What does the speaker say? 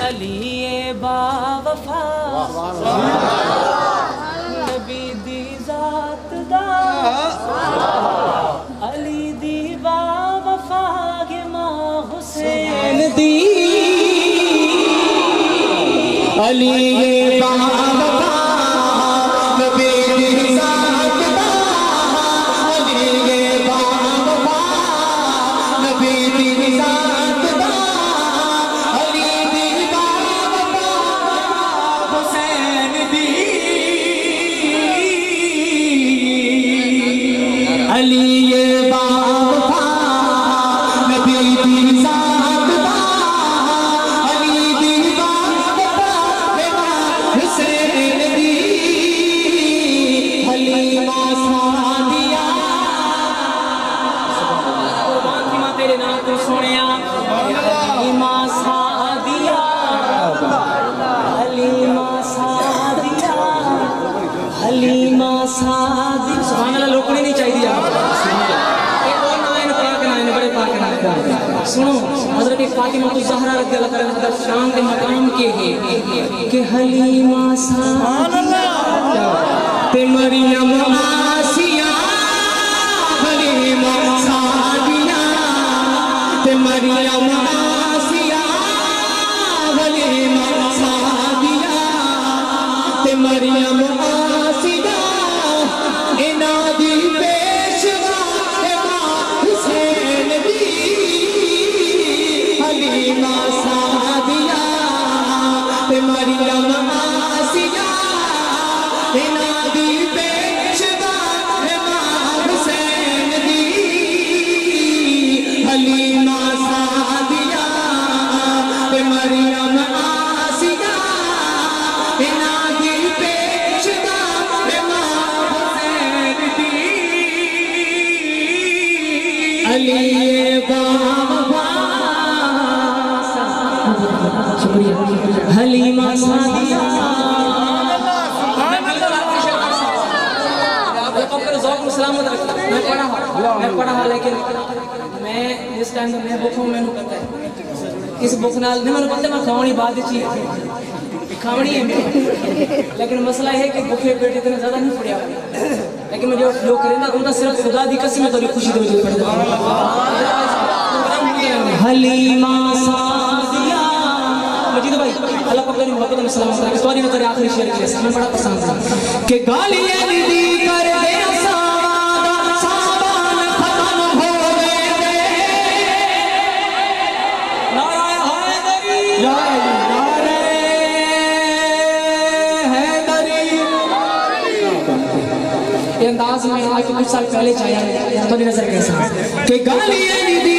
अली बावफा नबी दी जात दा अली दी बावफा गे मां हुसैन दी अली बावफा नबी दी जात दा अली बावफा नबी दी जात दा अली दी बावफा हुसैन दी अली बावफा नबी दी जात दा अली दी बावफा हुसैन दी हलीमा सादिया कुर्बान की मां तेरे नाम को सुनिया हलीमा सादिया हलीमा सादिया हलीमा सादिया सुभान अल्लाह लोकड़ी नहीं चाहिए सुनो हज़रत फातिमा तो ज़हरा रज़ियल्लाहु अन्हा मतलब शान के मकाम के है कि हलीमा सादिया ते मरियम आसिया हलीमा सादिया ते मरियम आसिया हलीमा सादिया ते मरियम आसिया इना दी पेशवा हुसैन दी हलीमा सादिया ते मरियम आसिया इना दी पेशवा हुसैन दी हलीमा सादिया ते मरियम आसिया इना दी पेशवा हुसैन दी अली बाबा शुक्रिया हलीमा सादिया मैं पढ़ा लेकिन मैं इस टाइम तो मैं बुक हूँ मैंने पता है इस बुक नाल नहीं मैंने पता मैं खावनी बाद चीज खावनी है लेकिन मसला है कि बुखे पेट इतना ज़्यादा नहीं पढ़िया लेकिन मैं जो करें ना उनका सिर्फ खुदा दी कसम में थोड़ी खुशी दे पड़ता हलीमा सादिया मजीद भाई अल्लाह पाक ने मोहब्बत में सलाम करा सॉरी ना तेरे आखिरी शेर के लिए हमें बड़ा पसंद है कि गालियां दी कर दे सावन खत्म हो गए नारा हैदरी नारे हैदरी ये अंदाज में आज कुछ साल पहले चाया तो नजर कैसा कि गालियां दी